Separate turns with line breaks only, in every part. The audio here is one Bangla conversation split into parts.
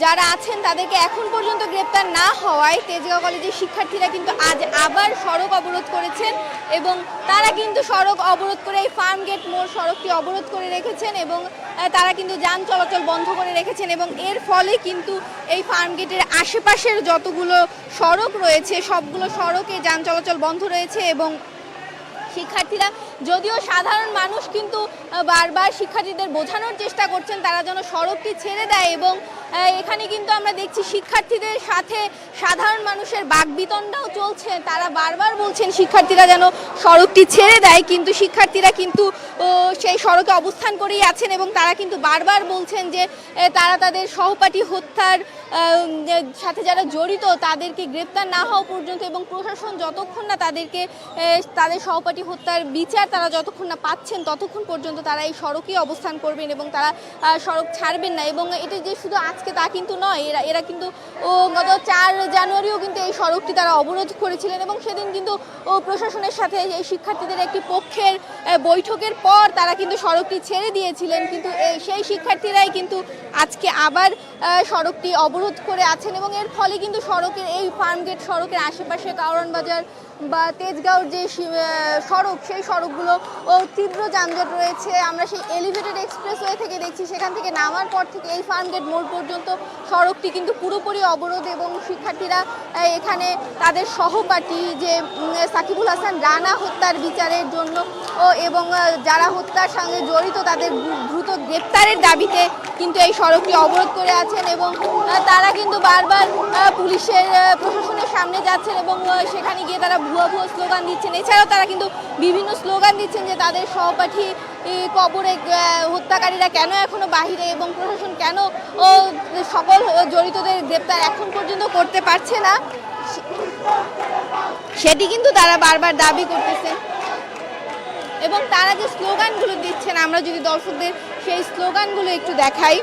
যারা আছেন তাদেরকে এখন পর্যন্ত গ্রেপ্তার না হওয়ায় তেজগাঁও কলেজের শিক্ষার্থীরা কিন্তু আজ আবার সড়ক অবরোধ করেছেন এবং তারা কিন্তু সড়ক অবরোধ করে এই ফার্ম গেট মোড় সড়কটি অবরোধ করে রেখেছেন এবং তারা কিন্তু যান চলাচল বন্ধ করে রেখেছেন এবং এর ফলে কিন্তু এই ফার্ম গেটের আশেপাশের যতগুলো সড়ক রয়েছে সবগুলো সড়কে যান চলাচল বন্ধ রয়েছে এবং শিক্ষার্থীরা যদিও সাধারণ মানুষ কিন্তু বারবার শিক্ষার্থীদের বোঝানোর চেষ্টা করছেন তারা যেন সড়কটি ছেড়ে দেয় এবং এখানে কিন্তু আমরা দেখছি শিক্ষার্থীদের সাথে সাধারণ মানুষের বাকবিতণ্ডাও চলছে তারা বারবার বলছেন শিক্ষার্থীরা যেন সড়কটি ছেড়ে দেয় কিন্তু শিক্ষার্থীরা কিন্তু সেই সড়কে অবস্থান করেই আছেন এবং তারা কিন্তু বারবার বলছেন যে তারা তাদের সহপাঠী হত্যার সাথে যারা জড়িত তাদেরকে গ্রেপ্তার না হওয়া পর্যন্ত এবং প্রশাসন যতক্ষণ না তাদেরকে তাদের সহপাঠী হত্যার বিচার তারা যতক্ষণ না পাচ্ছেন ততক্ষণ পর্যন্ত তারা এই সড়কেই অবস্থান করবেন এবং তারা সড়ক ছাড়বেন না এবং এটা যে শুধু আজকে তা কিন্তু নয় এরা কিন্তু গত 4 জানুয়ারিও কিন্তু এই সড়কটি তারা অবরোধ করেছিলেন এবং সেদিন কিন্তু প্রশাসনের সাথে এই শিক্ষার্থীদের একটি পক্ষের বৈঠকের পর তারা কিন্তু সড়কটি ছেড়ে দিয়েছিলেন কিন্তু সেই শিক্ষার্থীরাই কিন্তু আজকে আবার সড়কটি অবরোধ করে আছেন এবং এর ফলে কিন্তু সড়কের এই ফার্মগেট সড়কের আশেপাশে কারওয়ান বাজার বা তেজগাঁওর যে সড়ক সেই সড়কগুলো তীব্র যানজট রয়েছে আমরা সেই এলিভেটেড এক্সপ্রেসওয়ে থেকে দেখছি সেখান থেকে নামার পর থেকে এই ফার্মগেট মোড় পর্যন্ত সড়কটি কিন্তু পুরোপুরি অবরোধ এবং শিক্ষার্থীরা এখানে তাদের সহপাঠী যে সাকিবুল হাসান রানা হত্যার বিচারের জন্য এবং যারা হত্যার সঙ্গে জড়িত তাদের দ্রুত গ্রেপ্তারের দাবিতে কিন্তু এই সড়কটি অবরোধ করে আছেন এবং তারা কিন্তু বারবার পুলিশের প্রশাসনের সামনে যাচ্ছেন এবং সেখানে গিয়ে তারা ভুয়া ভুয়া স্লোগান দিচ্ছেন এছাড়াও তারা কিন্তু বিভিন্ন স্লোগান দিচ্ছেন যে তাদের সহপাঠী কবরে হত্যাকারীরা কেন এখনো বাহিরে এবং প্রশাসন কেন সকল জড়িতদের গ্রেপ্তার এখন পর্যন্ত করতে পারছে না সেটি কিন্তু তারা বারবার দাবি করতেছেন এবং তারা যে স্লোগানগুলো দিচ্ছেন আমরা যদি দর্শকদের সেই স্লোগানগুলো একটু দেখাই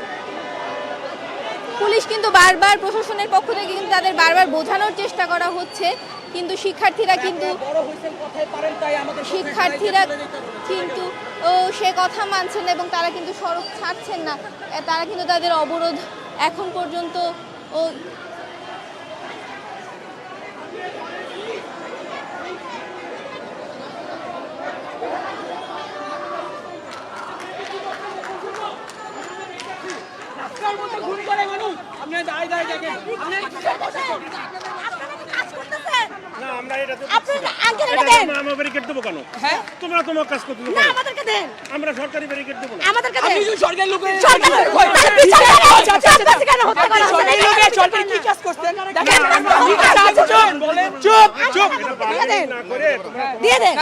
পুলিশ কিন্তু বারবার প্রশাসনের পক্ষ থেকে কিন্তু তাদের বারবার বোঝানোর চেষ্টা করা হচ্ছে কিন্তু শিক্ষার্থীরা কিন্তু সে কথা মানছেন না এবং তারা কিন্তু সড়ক ছাড়ছেন না তারা কিন্তু তাদের অবরোধ এখন পর্যন্ত
আমরা সরকারি ব্যারিকেড দেবো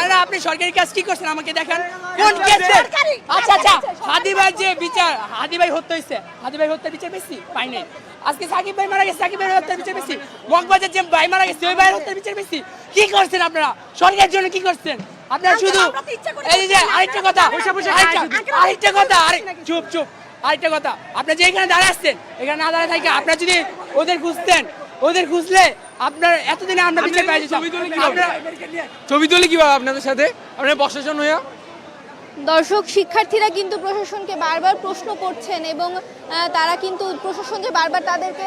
না
আপনি সরকারি কাজ কি করছেন আমাকে দেখান কোন কেসে আচ্ছা আচ্ছা হাদি ভাই যে বিচার হাদি ভাই হত্যা হয়েছে হাদি ভাই হত্যা বিচার বেশি পাই নাই আজকে সাকিব ভাই মারা গেছে সাকিব ভাই হত্যা বিচার বেশি মগবাজার যে ভাই মারা গেছে ওই ভাইয়ের হত্যা বিচার বেশি কি করছেন আপনারা সরকারের জন্য কি করছেন আপনারা শুধু এই যে আরেকটা কথা চুপ চুপ আরেকটা কথা আপনি যে এখানে দাঁড়ায় আসছেন এখানে না দাঁড়ায় থাকে আপনারা যদি ওদের খুঁজলে আপনার এতদিনে আমরা বিচার পেয়ে যেতাম
ছবি তুলে কিভাবে আপনাদের সাথে আপনার প্রশাসন হইয়া
দর্শক শিক্ষার্থীরা কিন্তু প্রশাসনকে বারবার প্রশ্ন করছেন এবং তারা কিন্তু প্রশাসন যে বারবার তাদেরকে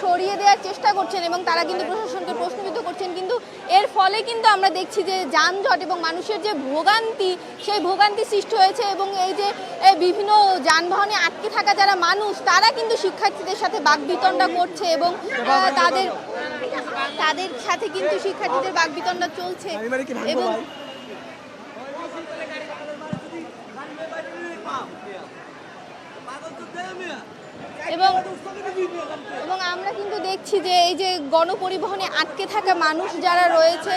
সরিয়ে দেওয়ার চেষ্টা করছেন এবং তারা কিন্তু প্রশাসনকে প্রশ্নবিদ্ধ করছেন কিন্তু এর ফলে কিন্তু আমরা দেখছি যে যানজট এবং মানুষের যে ভোগান্তি সেই ভোগান্তি সৃষ্টি হয়েছে এবং এই যে বিভিন্ন যানবাহনে আটকে থাকা যারা মানুষ তারা কিন্তু শিক্ষার্থীদের সাথে বাকবিতণ্ডা করছে এবং তাদের সাথে কিন্তু শিক্ষার্থীদের বাকবিতণ্ডা চলছে এবং আমরা কিন্তু দেখছি যে এই যে গণপরিবহনে আটকে থাকা মানুষ যারা রয়েছে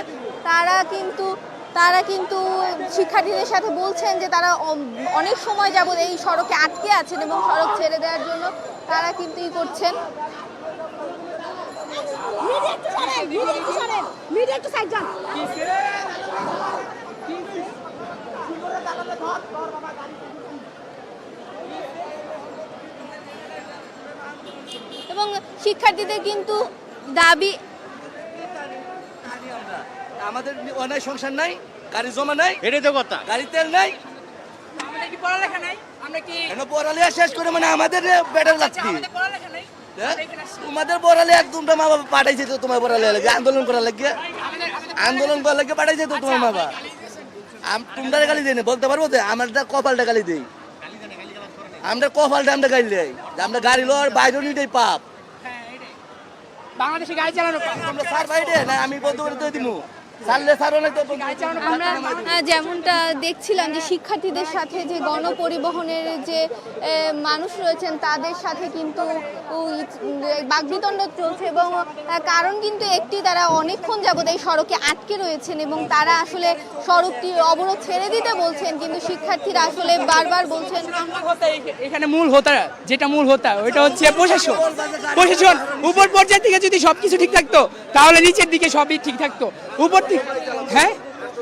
তারা কিন্তু শিক্ষার্থীদের সাথে বলছেন যে তারা অনেক সময় যাবত এই সড়কে আটকে আছেন এবং সড়ক ছেড়ে দেওয়ার জন্য তারা কিন্তু করছেন এবং শিক্ষার্থীদের কিন্তু দাবি
আমাদের অনেক সংসার নাই গাড়ি জমা নাই
এটাই তো কথা
গাড়ি তেল নাই
আমাদের কি পড়ালেখা নাই আমরা কি
পড়ালেখা শেষ করে মানে আমাদের বেটার লাগছে
আমাদের পড়ালেখা নাই
হ্যাঁ? তোমাদের পড়ালে একদমটা মা বাবা পাঠাইছে তো তোমার পড়ালে লাগে আন্দোলন করার লাগে আন্দোলন করার লাগে পাঠাইছে তো তোমার মা বাবা তোমরা গালি দেয় না বলতে পারবো তো আমারটা কপালটা গালি দেই আমরা কপালটা আমরা গালি দেই যে আমরা গাড়ি লওয়ার বাইরে নিতেই পাপ
বাংলাদেশে গাড়ি চালানো
তোমরা স্যার বাইরে না আমি বন্ধ করে দিয়ে দিমু সারলে সারো না তো
আমরা যেমনটা দেখছিলাম যে শিক্ষার্থীদের সাথে যে গণপরিবহনের যে মানুষ রয়েছেন তাদের সাথে কিন্তু বাকবিতণ্ড চলছে এবং কারণ কিন্তু একটি, তারা অনেকক্ষণ যাবত এই সড়কে আটকে রয়েছেন এবং তারা আসলে সড়কটি অবরোধ ছেড়ে দিতে বলছেন, কিন্তু শিক্ষার্থীরা আসলে বারবার বলছেন
এখানে মূল হোতা, যেটা মূল হোতা ওইটা হচ্ছে প্রশাসন। প্রশাসন উপর পর্যায় থেকে যদি সবকিছু ঠিক থাকতো তাহলে নিচের দিকে সবই ঠিক থাকতো। উপর থেকে হ্যাঁ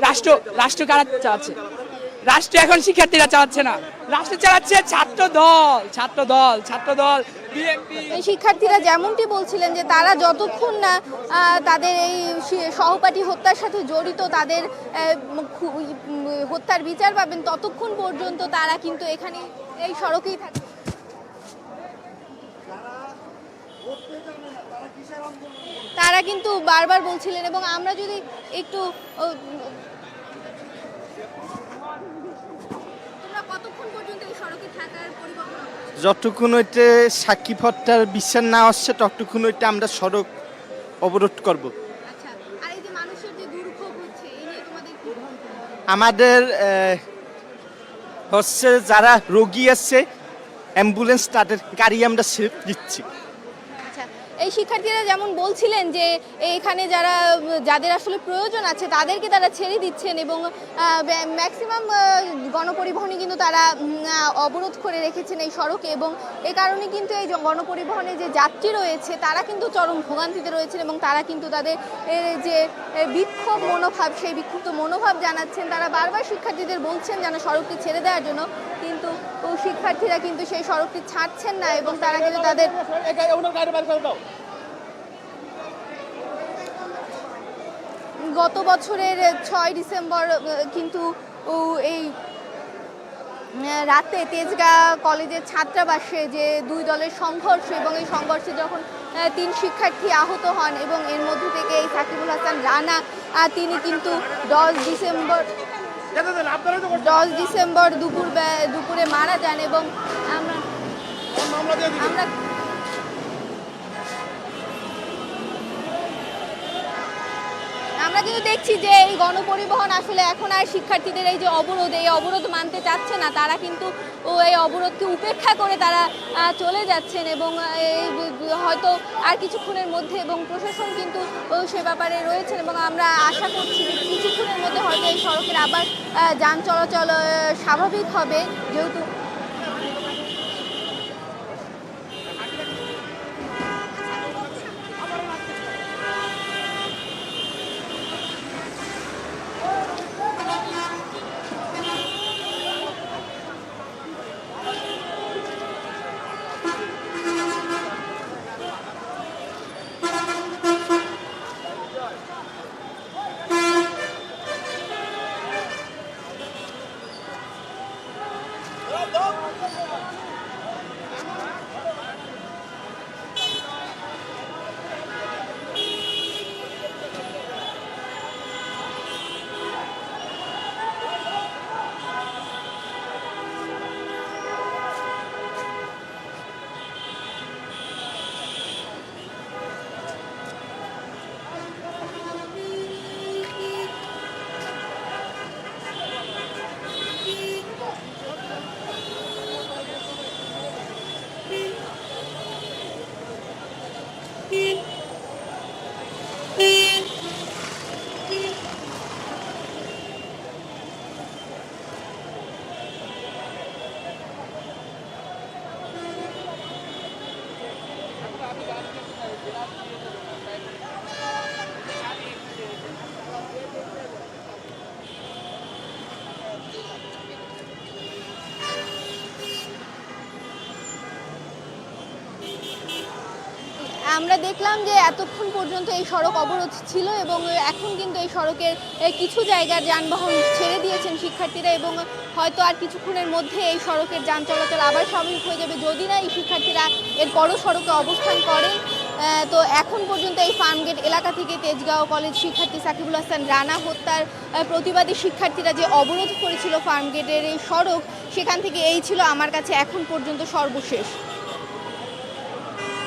রাষ্ট্র কারা চালাচ্ছে? রাষ্ট্র এখন শিক্ষার্থীরা চালাচ্ছে না, রাষ্ট্র চালাচ্ছে ছাত্র দল বিএনপি।
শিক্ষার্থীরা যেমনটি বলছিলেন যে তারা যতক্ষণ না তাদের এই সহপাঠী হত্যার সাথে জড়িত তাদের হত্যার বিচার পাবেন ততক্ষণ পর্যন্ত তারা কিন্তু এখানে এই সড়কেই থাকবে। তারা কিন্তু বারবার বলছিলেন এবং আমরা যদি একটু তোমরা কতক্ষণ পর্যন্ত এই সড়কে থাকার পরিকল্পনা করছো?
যতক্ষণ হইতে সাক্ষী ভট্টার বিচার না আসছে ততক্ষণ হইতে আমরা সড়ক অবরোধ করব।
আচ্ছা, আর এই যে মানুষের যে দুর্ভোগ হচ্ছে এই নিয়ে তোমাদের কি ভাবনা?
আমাদের হচ্ছে যারা রোগী আছে অ্যাম্বুলেন্স তাদের গাড়ি আমরা ছেড়ে দিচ্ছি।
আচ্ছা, এই শিক্ষার্থীরা যেমন বলছিলেন যে এখানে যাদের আসলে প্রয়োজন আছে তাদেরকে তারা ছেড়ে দিচ্ছেন এবং ম্যাক্সিমাম গণপরিবহনে কিন্তু তারা অবরোধ করে রেখেছেন এই সড়কে এবং এ কারণে কিন্তু এই গণপরিবহনে যে যাত্রী রয়েছে তারা কিন্তু চরম ভোগান্তিতে রয়েছেন এবং তারা কিন্তু তাদের যে বিক্ষোভ মনোভাব সেই বিক্ষুব্ধ মনোভাব জানাচ্ছেন। তারা বারবার শিক্ষার্থীদের বলছেন যেন সড়কটি ছেড়ে দেওয়ার জন্য, কিন্তু শিক্ষার্থীরা কিন্তু সেই সড়কটি ছাড়ছেন না এবং তারা কিন্তু তাদের গত বছরের 6 ডিসেম্বর কিন্তু এই রাতে তেজগাঁ কলেজের ছাত্রাবাসে যে দুই দলের সংঘর্ষ এবং এই সংঘর্ষে যখন 3 শিক্ষার্থী আহত হন এবং এর মধ্যে থেকে এই সাকিবুল হাসান রানা তিনি কিন্তু 10 ডিসেম্বর দুপুরে মারা যান এবং আমরা কিন্তু দেখছি যে এই গণপরিবহন আসলে এখন আর শিক্ষার্থীদের এই যে অবরোধ মানতে চাচ্ছে না। তারা কিন্তু এই অবরোধকে উপেক্ষা করে তারা চলে যাচ্ছেন এবং হয়তো আর কিছুক্ষণের মধ্যে এবং প্রশাসন কিন্তু সে ব্যাপারে রয়েছেন এবং আমরা আশা করছি যে কিছুক্ষণের মধ্যে হয়তো এই সড়কের আবার যান চলাচল স্বাভাবিক হবে, যেহেতু আমরা দেখলাম যে এতক্ষণ পর্যন্ত এই সড়ক অবরোধ ছিল এবং এখন কিন্তু এই সড়কের কিছু জায়গার যানবাহন ছেড়ে দিয়েছেন শিক্ষার্থীরা এবং হয়তো আর কিছুক্ষণের মধ্যে এই সড়কের যান চলাচল আবার স্বাভাবিক হয়ে যাবে যদি না এই শিক্ষার্থীরা এরপরও সড়কে অবস্থান করেন। তো এখন পর্যন্ত এই ফার্মগেট এলাকা থেকে তেজগাঁও কলেজ শিক্ষার্থী সাকিবুল হাসান রানা হত্যার প্রতিবাদী শিক্ষার্থীরা যে অবরোধ করেছিল ফার্মগেটের এই সড়ক, সেখান থেকে এই ছিল আমার কাছে এখন পর্যন্ত সর্বশেষ।